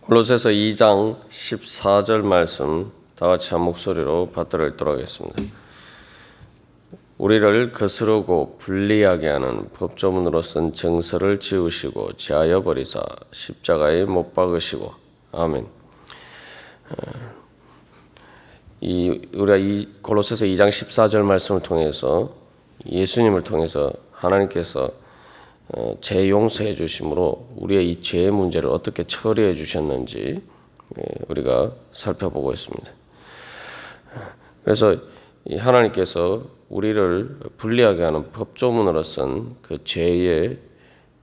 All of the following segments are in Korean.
골로새서 2장 14절 말씀 다 같이 한 목소리로 받들어 읽도록 하겠습니다. 우리를 거스르고 불리하게 하는 법조문으로 쓴 정서를 지우시고 제하여 버리사 십자가에 못 박으시고. 아멘. 우리가 이 골로새서 2장 14절 말씀을 통해서 예수님을 통해서 하나님께서 죄 용서해 주심으로 우리의 이 죄의 문제를 어떻게 처리해 주셨는지 우리가 살펴보고 있습니다. 그래서 하나님께서 우리를 불리하게 하는 법조문으로 쓴 그 죄의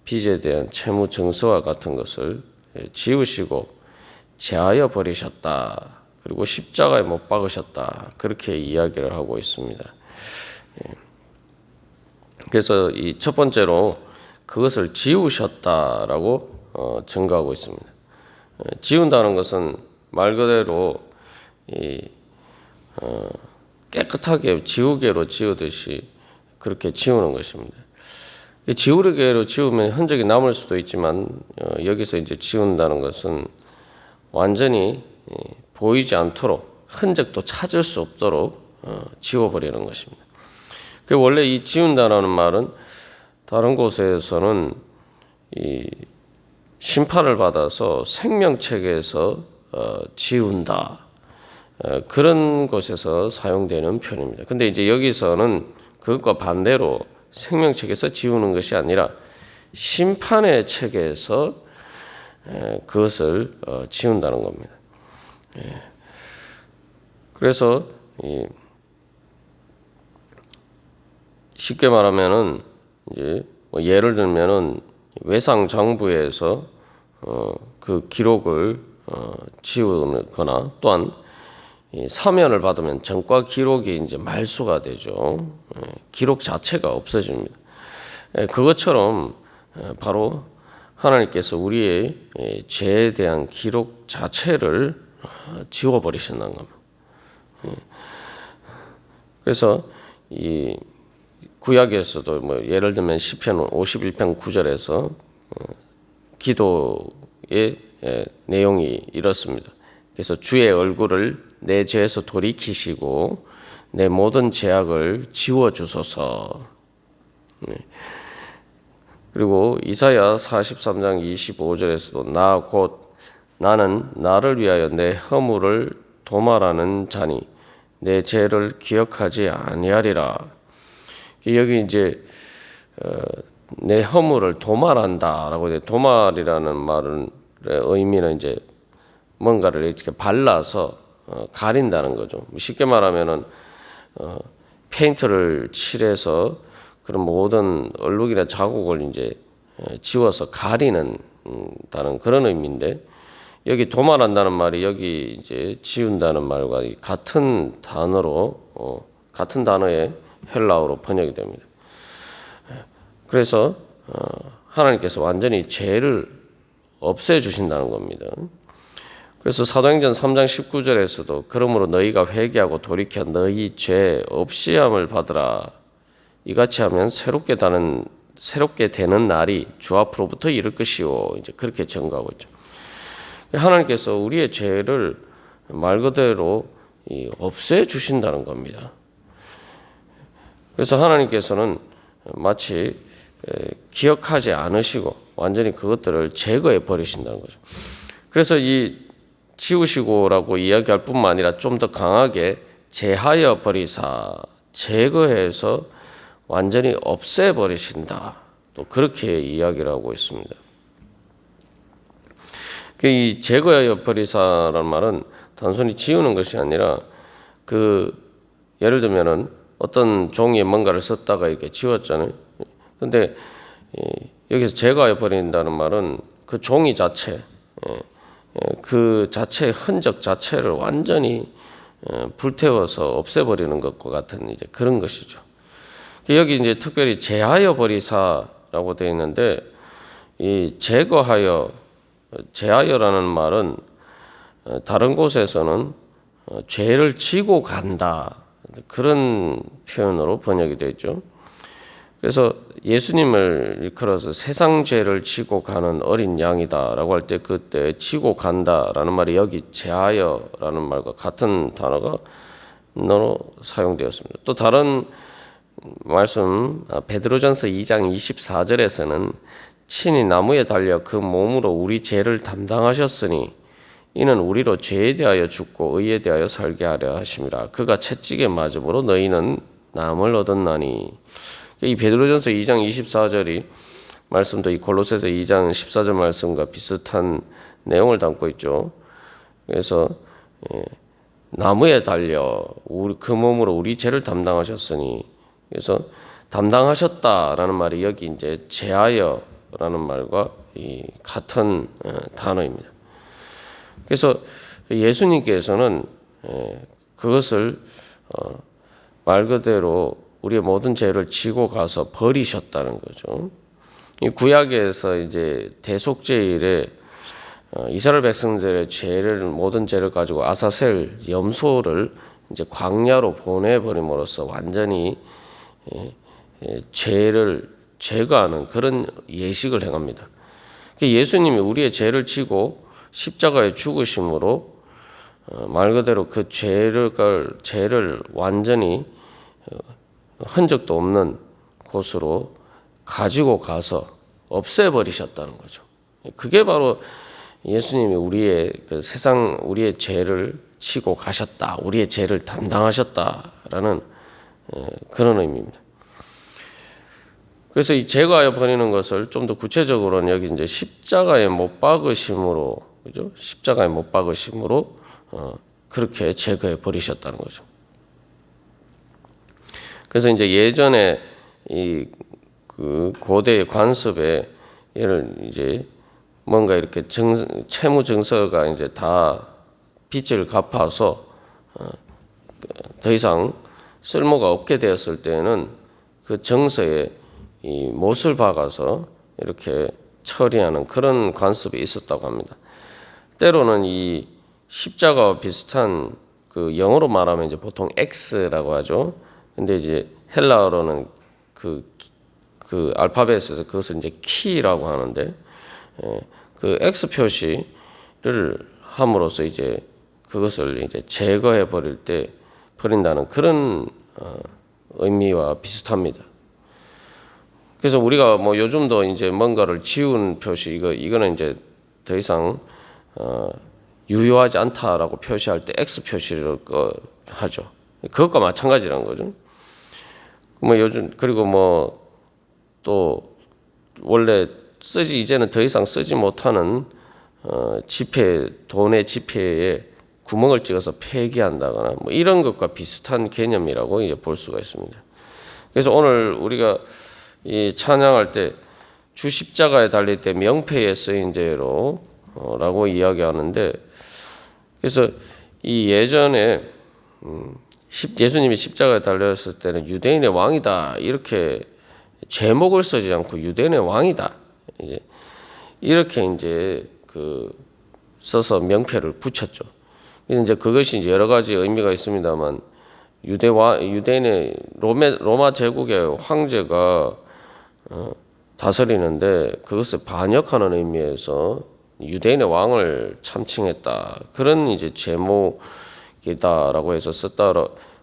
빚에 대한 채무 증서와 같은 것을 지우시고 제하여 버리셨다. 그리고 십자가에 못 박으셨다. 그렇게 이야기를 하고 있습니다. 그래서 이 첫 번째로 그것을 지우셨다라고 증거하고 있습니다. 지운다는 것은 말 그대로 깨끗하게 지우개로 지우듯이 그렇게 지우는 것입니다. 지우개로 지우면 흔적이 남을 수도 있지만 여기서 이제 지운다는 것은 완전히 보이지 않도록 흔적도 찾을 수 없도록 지워버리는 것입니다. 원래 이 지운다라는 말은 다른 곳에서는 이 심판을 받아서 생명책에서 지운다. 그런 곳에서 사용되는 표현입니다. 근데 이제 여기서는 그것과 반대로 생명책에서 지우는 것이 아니라 심판의 책에서 그것을 지운다는 겁니다. 그래서 쉽게 말하면은 이제 예를 들면은 외상 정부에서 그 기록을 지우거나 또한 사면을 받으면 전과 기록이 이제 말소가 되죠. 기록 자체가 없어집니다. 그것처럼 바로 하나님께서 우리의 죄에 대한 기록 자체를 지워버리신다는 겁니다. 그래서 이 구약에서도 예를 들면 시편 51편 9절에서 기도의 내용이 이렇습니다. 그래서 주의 얼굴을 내 죄에서 돌이키시고 내 모든 죄악을 지워주소서. 그리고 이사야 43장 25절에서도 나 곧 나는 나를 위하여 내 허물을 도말하는 자니 내 죄를 기억하지 아니하리라. 여기 이제 내 허물을 도말한다라고 해요. 도말이라는 말은 의미는 이제 뭔가를 이렇게 발라서 가린다는 거죠. 쉽게 말하면은 페인트를 칠해서 그런 모든 얼룩이나 자국을 이제 지워서 가리는 다는 그런 의미인데 여기 도말한다는 말이 여기 이제 지운다는 말과 같은 단어로 같은 단어의 헬라어로 번역이 됩니다. 그래서 하나님께서 완전히 죄를 없애 주신다는 겁니다. 그래서 사도행전 3장 19절에서도 그러므로 너희가 회개하고 돌이켜 너희 죄 없이함을 받으라. 이같이 하면 새롭게 되는 날이 주 앞으로부터 이를 것이요. 이제 그렇게 증거하고 있죠. 하나님께서 우리의 죄를 말 그대로 없애 주신다는 겁니다. 그래서 하나님께서는 마치 기억하지 않으시고 완전히 그것들을 제거해 버리신다는 거죠. 그래서 이 지우시고라고 이야기할 뿐만 아니라 좀 더 강하게 제하여 버리사 제거해서 완전히 없애 버리신다. 또 그렇게 이야기를 하고 있습니다. 이 제거하여 버리사라는 말은 단순히 지우는 것이 아니라 예를 들면은 어떤 종이에 뭔가를 썼다가 이렇게 지웠잖아요. 근데 여기서 제거하여 버린다는 말은 그 종이 자체, 그 자체의 흔적 자체를 완전히 불태워서 없애버리는 것과 같은 이제 그런 것이죠. 여기 이제 특별히 제하여 버리사라고 되어 있는데 이 제하여라는 말은 다른 곳에서는 죄를 지고 간다 그런 표현으로 번역이 되어 있죠. 그래서 예수님을 일컬어서 세상 죄를 지고 가는 어린 양이다라고 할 때 그때 지고 간다라는 말이 여기 제하여라는 말과 같은 단어가 사용되었습니다. 또 다른 말씀 베드로전서 2장 24절에서는 친히 나무에 달려 그 몸으로 우리 죄를 담당하셨으니 이는 우리로 죄에 대하여 죽고 의에 대하여 살게 하려 하심이라. 그가 채찍에 맞음으로 너희는 남을 얻었나니. 이 베드로전서 2장 24절이 말씀도 이 골로새서 2장 14절 말씀과 비슷한 내용을 담고 있죠. 그래서 나무에 달려 그 몸으로 우리 죄를 담당하셨으니, 그래서 담당하셨다라는 말이 여기 이제 제하여라는 말과 이 같은 단어입니다. 그래서 예수님께서는 그것을 말 그대로 우리의 모든 죄를 지고 가서 버리셨다는 거죠. 이 구약에서 이제 대속죄일에 이스라엘 백성들의 모든 죄를 가지고 아사셀 염소를 이제 광야로 보내버림으로써 완전히 죄를 제거하는 그런 예식을 행합니다. 예수님이 우리의 죄를 지고 십자가에 죽으심으로 말 그대로 그 죄를 완전히 흔적도 없는 곳으로 가지고 가서 없애버리셨다는 거죠. 그게 바로 예수님이 우리의 우리의 죄를 지고 가셨다, 우리의 죄를 담당하셨다라는 그런 의미입니다. 그래서 이 제거하여 버리는 것을 좀 더 구체적으로는 여기 이제 십자가에 못 박으심으로, 그죠? 십자가에 못 박으심으로 그렇게 제거해 버리셨다는 거죠. 그래서 이제 예전에 그 고대의 관습에 얘를 이제 뭔가 이렇게 채무 증서가 이제 다 빚을 갚아서 더 이상 쓸모가 없게 되었을 때에는 그 정서에 이 못을 박아서 이렇게 처리하는 그런 관습이 있었다고 합니다. 때로는 이 십자가와 비슷한 그 영어로 말하면 이제 보통 X라고 하죠. 근데 이제 헬라어로는 그 알파벳에서 그것을 이제 키라고 하는데, 그 X 표시를 함으로써 이제 그것을 이제 제거해 버릴 때 버린다는 그런 의미와 비슷합니다. 그래서 우리가 뭐 요즘도 이제 뭔가를 지운 표시, 이거는 이제 더 이상 유효하지 않다라고 표시할 때 X 표시를 하죠. 그것과 마찬가지라는 거죠. 뭐 요즘 그리고 뭐 또 원래 이제는 더 이상 쓰지 못하는 돈의 지폐에 구멍을 찍어서 폐기한다거나 뭐 이런 것과 비슷한 개념이라고 이제 볼 수가 있습니다. 그래서 오늘 우리가 이 찬양할 때 주 십자가에 달릴 때 명패에 쓰인 대로 라고 이야기하는데, 그래서 이 예전에 예수님이 십자가에 달렸을 때는 유대인의 왕이다 이렇게 제목을 쓰지 않고 유대인의 왕이다 이렇게 이제 써서 명패를 붙였죠. 그래서 이제 그것이 이제 여러 가지 의미가 있습니다만 유대인의 로마 제국의 황제가 다스리는데 그것을 반역하는 의미에서 유대인의 왕을 참칭했다, 그런 이제 제목이다라고 해서 썼다,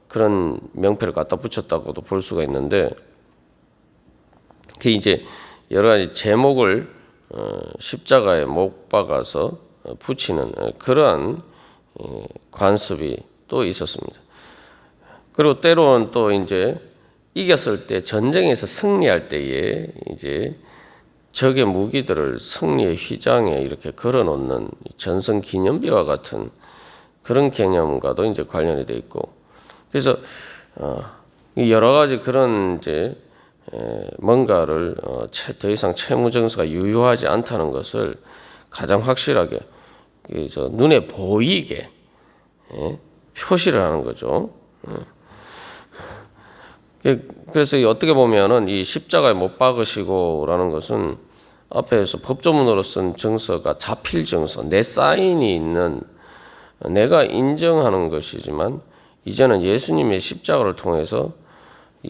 그런 명패를 갖다 붙였다고도 볼 수가 있는데, 그 이제 여러 가지 제목을 십자가에 못 박아서 붙이는 그러한 관습이 또 있었습니다. 그리고 때로는 또 이제 이겼을 때, 전쟁에서 승리할 때에 이제 적의 무기들을 승리의 휘장에 이렇게 걸어놓는 전선 기념비와 같은 그런 개념과도 이제 관련이 돼 있고, 그래서 여러 가지 그런 이제 뭔가를 더 이상 채무증서가 유효하지 않다는 것을 가장 확실하게 눈에 보이게 표시를 하는 거죠. 그래서 어떻게 보면은 이 십자가에 못 박으시고라는 것은 앞에서 법조문으로 쓴 증서가 자필 증서, 내 사인이 있는, 내가 인정하는 것이지만 이제는 예수님의 십자가를 통해서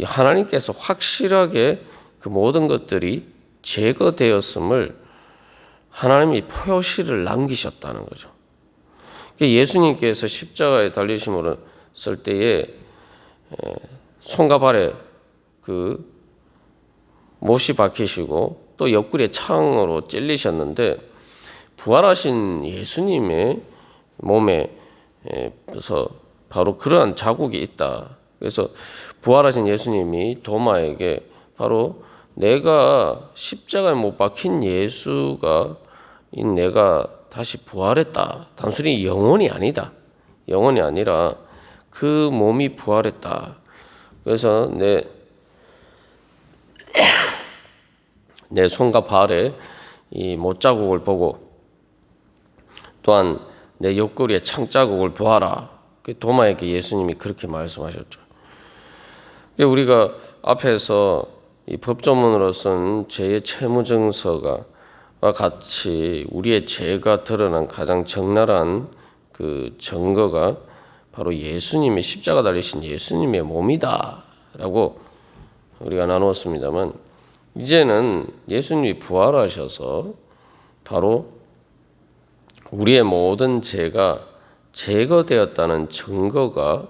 하나님께서 확실하게 그 모든 것들이 제거되었음을 하나님이 표시를 남기셨다는 거죠. 예수님께서 십자가에 달리심으로 쓸 때에 손과 발에 그 못이 박히시고 또 옆구리에 창으로 찔리셨는데 부활하신 예수님의 몸에 서 바로 그러한 자국이 있다. 그래서 부활하신 예수님이 도마에게 바로 내가 십자가에 못 박힌 예수가 내가 다시 부활했다. 단순히 영혼이 아니다. 영혼이 아니라 그 몸이 부활했다. 그래서 내 손과 발에 이 못자국을 보고 또한 내 옆구리에 창자국을 보아라. 도마에게 예수님이 그렇게 말씀하셨죠. 우리가 앞에서 이 법조문으로 쓴 죄의 채무증서가 같이 우리의 죄가 드러난 가장 적나라한 그 증거가 바로 예수님의 십자가 달리신 예수님의 몸이다라고 우리가 나누었습니다만 이제는 예수님이 부활하셔서 바로 우리의 모든 죄가 제거되었다는 증거가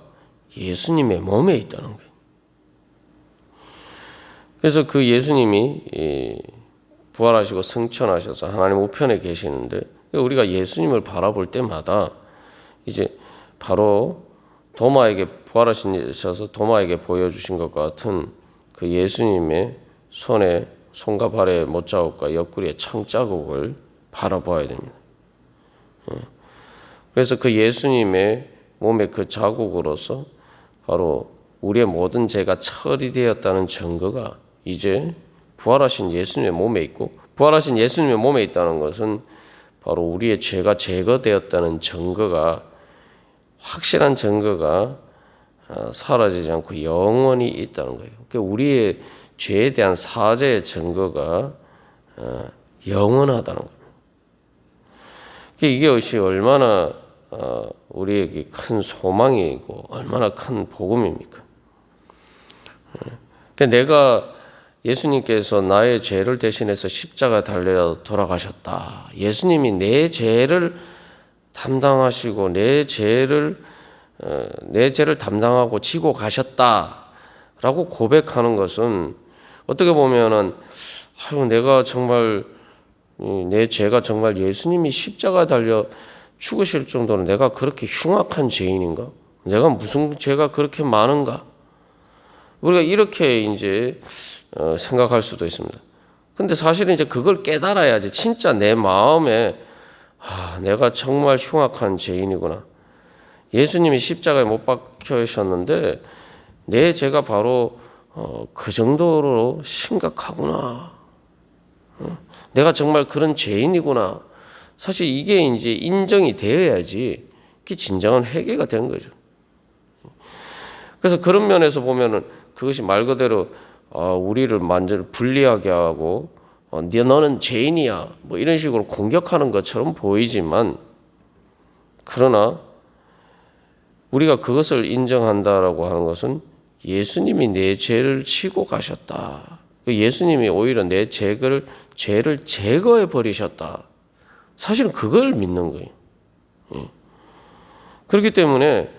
예수님의 몸에 있다는 거예요. 그래서 그 예수님이 부활하시고 승천하셔서 하나님 우편에 계시는데 우리가 예수님을 바라볼 때마다 이제 바로 도마에게 부활하셔서 도마에게 보여주신 것 같은 그 예수님의 손과 발의 못자국과 옆구리의 창자국을 바라봐야 됩니다. 그래서 그 예수님의 몸의 그 자국으로서 바로 우리의 모든 죄가 처리되었다는 증거가 이제 부활하신 예수님의 몸에 있고 부활하신 예수님의 몸에 있다는 것은 바로 우리의 죄가 제거되었다는 증거가 확실한 증거가 사라지지 않고 영원히 있다는 거예요. 그러니까 우리의 죄에 대한 사죄의 증거가 영원하다는 거예요. 이게 얼마나 우리에게 큰 소망이고 얼마나 큰 복음입니까? 내가 예수님께서 나의 죄를 대신해서 십자가 달려 돌아가셨다. 예수님이 내 죄를 담당하시고 내 죄를 담당하고 지고 가셨다라고 고백하는 것은 어떻게 보면은 내가 정말 내 죄가 정말 예수님이 십자가 달려 죽으실 정도로 내가 그렇게 흉악한 죄인인가? 내가 무슨 죄가 그렇게 많은가? 우리가 이렇게 이제 생각할 수도 있습니다. 근데 사실은 이제 그걸 깨달아야지 진짜 내 마음에 내가 정말 흉악한 죄인이구나. 예수님이 십자가에 못 박혀셨는데 내 죄가 바로 그 정도로 심각하구나. 내가 정말 그런 죄인이구나. 사실 이게 이제 인정이 되어야지 그게 진정한 회개가 된 거죠. 그래서 그런 면에서 보면은 그것이 말 그대로 우리를 완전히 불리하게 하고 너는 죄인이야 뭐 이런 식으로 공격하는 것처럼 보이지만 그러나 우리가 그것을 인정한다라고 하는 것은 예수님이 내 죄를 지고 가셨다. 예수님이 오히려 내 죄를 제거해 버리셨다. 사실은 그걸 믿는 거예요. 그렇기 때문에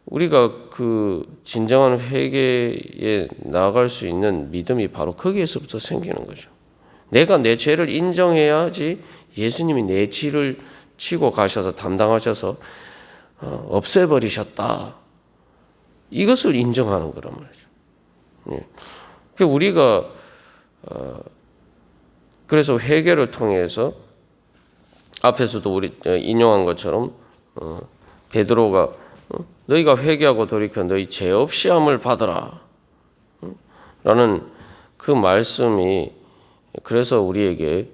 우리가 그 진정한 회개에 나아갈 수 있는 믿음이 바로 거기에서부터 생기는 거죠. 내가 내 죄를 인정해야지 예수님이 내 죄를 지고 가셔서 담당하셔서 없애버리셨다. 이것을 인정하는 거란 말이죠. 우리가 그래서 회개를 통해서 앞에서도 우리 인용한 것처럼 베드로가 너희가 회개하고 돌이켜 너희 죄 없이 함을 받으라 라는 그 말씀이 그래서 우리에게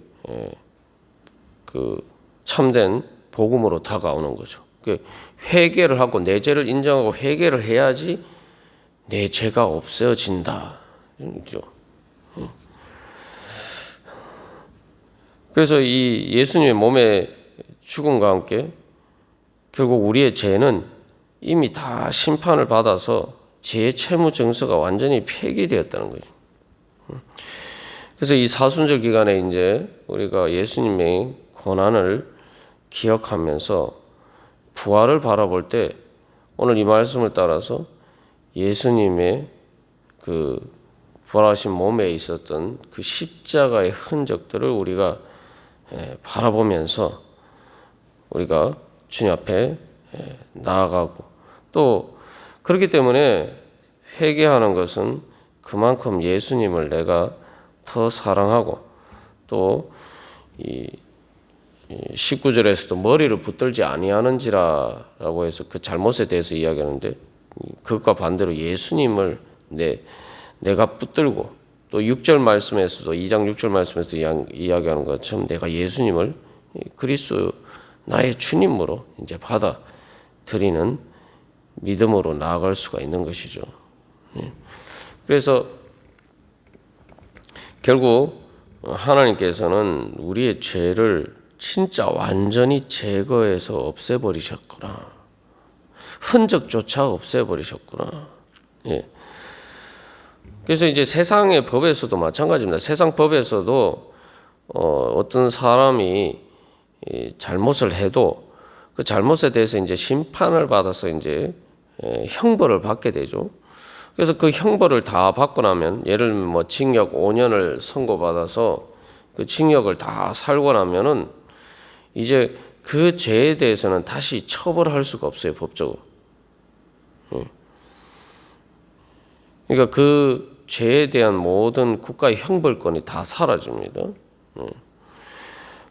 그 참된 복음으로 다가오는 거죠. 회개를 하고 내 죄를 인정하고 회개를 해야지 내 죄가 없어진다. 그래서 이 예수님의 몸의 죽음과 함께 결국 우리의 죄는 이미 다 심판을 받아서 죄의 채무 증서가 완전히 폐기되었다는 거죠. 그래서 이 사순절 기간에 이제 우리가 예수님의 고난을 기억하면서 부활을 바라볼 때 오늘 이 말씀을 따라서 예수님의 그 부활하신 몸에 있었던 그 십자가의 흔적들을 우리가 바라보면서 우리가 주님 앞에 나아가고, 또 그렇기 때문에 회개하는 것은 그만큼 예수님을 내가 더 사랑하고, 또 이 19절에서도 머리를 붙들지 아니하는지라라고 해서 그 잘못에 대해서 이야기하는데, 그것과 반대로 예수님을 내가 붙들고, 또 6절 말씀에서도 2장 6절 말씀에서 이야기하는 것처럼 내가 예수님을 그리스도 나의 주님으로 이제 받아들이는 믿음으로 나아갈 수가 있는 것이죠. 그래서 결국 하나님께서는 우리의 죄를 진짜 완전히 제거해서 없애버리셨구나. 흔적조차 없애버리셨구나. 예. 그래서 이제 세상의 법에서도 마찬가지입니다. 세상 법에서도 어떤 사람이 잘못을 해도 그 잘못에 대해서 이제 심판을 받아서 이제 형벌을 받게 되죠. 그래서 그 형벌을 다 받고 나면, 예를 들면 뭐 징역 5년을 선고받아서 그 징역을 다 살고 나면은 이제 그 죄에 대해서는 다시 처벌할 수가 없어요, 법적으로. 그러니까 그 죄에 대한 모든 국가의 형벌권이 다 사라집니다.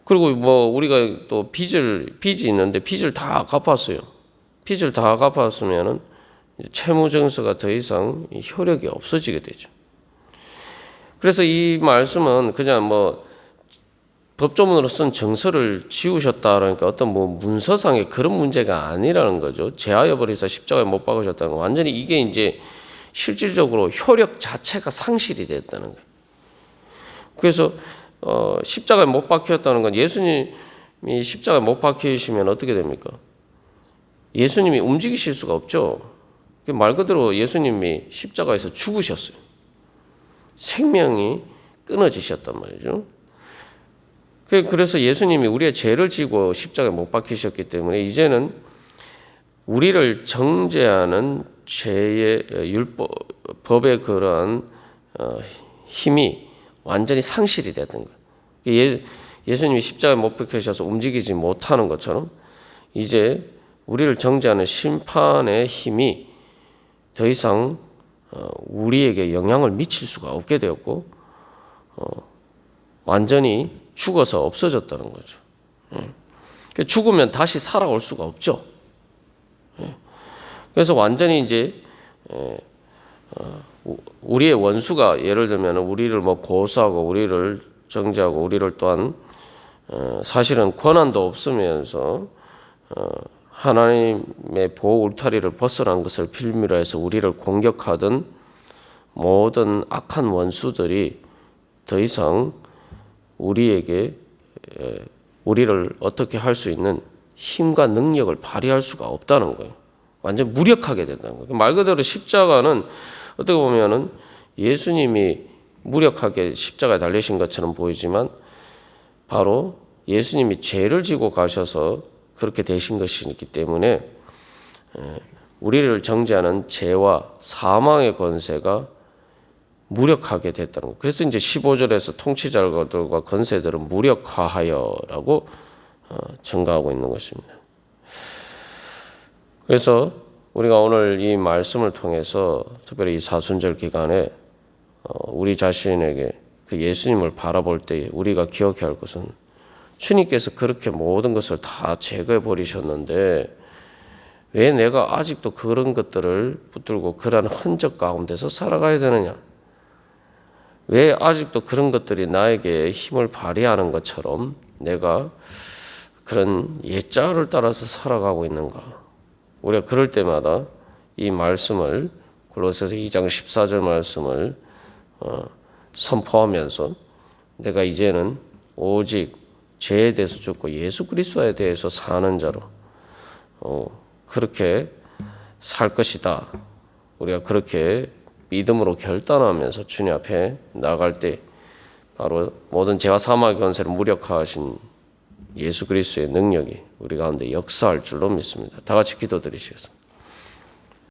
그리고 뭐 우리가 또 빚이 있는데 빚을 다 갚았어요. 빚을 다 갚았으면은 채무증서가 더 이상 효력이 없어지게 되죠. 그래서 이 말씀은 그냥 뭐 법조문으로 쓴 정서를 지우셨다, 그러니까 어떤 뭐 문서상의 그런 문제가 아니라는 거죠. 제하여 버리사 십자가에 못 박으셨다는 건 완전히 이게 이제 실질적으로 효력 자체가 상실이 됐다는 거예요. 그래서 십자가에 못 박혔다는 건, 예수님이 십자가에 못 박히시면 어떻게 됩니까? 예수님이 움직이실 수가 없죠. 말 그대로 예수님이 십자가에서 죽으셨어요. 생명이 끊어지셨단 말이죠. 그래서 예수님이 우리의 죄를 지고 십자가에 못 박히셨기 때문에 이제는 우리를 정죄하는 죄의 법의 그러한 힘이 완전히 상실이 됐던 거예요. 예수님이 십자가에 못 박히셔서 움직이지 못하는 것처럼 이제 우리를 정죄하는 심판의 힘이 더 이상 우리에게 영향을 미칠 수가 없게 되었고, 완전히 죽어서 없어졌다는 거죠. 죽으면 다시 살아올 수가 없죠. 그래서 완전히 이제 우리의 원수가, 예를 들면 우리를 뭐 고소하고 우리를 정죄하고 우리를 또한 사실은 권한도 없으면서 하나님의 보호 울타리를 벗어난 것을 빌미로 해서 우리를 공격하던 모든 악한 원수들이 더 이상 우리에게 우리를 어떻게 할 수 있는 힘과 능력을 발휘할 수가 없다는 거예요. 완전 무력하게 된다는 거예요. 말 그대로 십자가는 어떻게 보면은 예수님이 무력하게 십자가에 달리신 것처럼 보이지만 바로 예수님이 죄를 지고 가셔서 그렇게 되신 것이기 때문에 우리를 정죄하는 죄와 사망의 권세가 무력하게 됐다는 거예요. 그래서 이제 15절에서 통치자들과 권세들은 무력화하여라고 증가하고 있는 것입니다. 그래서 우리가 오늘 이 말씀을 통해서 특별히 이 사순절 기간에 우리 자신에게 그 예수님을 바라볼 때 우리가 기억해야 할 것은, 주님께서 그렇게 모든 것을 다 제거해 버리셨는데 왜 내가 아직도 그런 것들을 붙들고 그러한 흔적 가운데서 살아가야 되느냐? 왜 아직도 그런 것들이 나에게 힘을 발휘하는 것처럼 내가 그런 옛자를 따라서 살아가고 있는가? 우리가 그럴 때마다 이 말씀을, 골로새서 2장 14절 말씀을 선포하면서 내가 이제는 오직 죄에 대해서 죽고 예수 그리스도에 대해서 사는 자로 그렇게 살 것이다. 우리가 그렇게 믿음으로 결단하면서 주님 앞에 나갈 때 바로 모든 죄와 사망의 권세를 무력화하신 예수 그리스도의 능력이 우리 가운데 역사할 줄로 믿습니다. 다 같이 기도드리시겠습니다.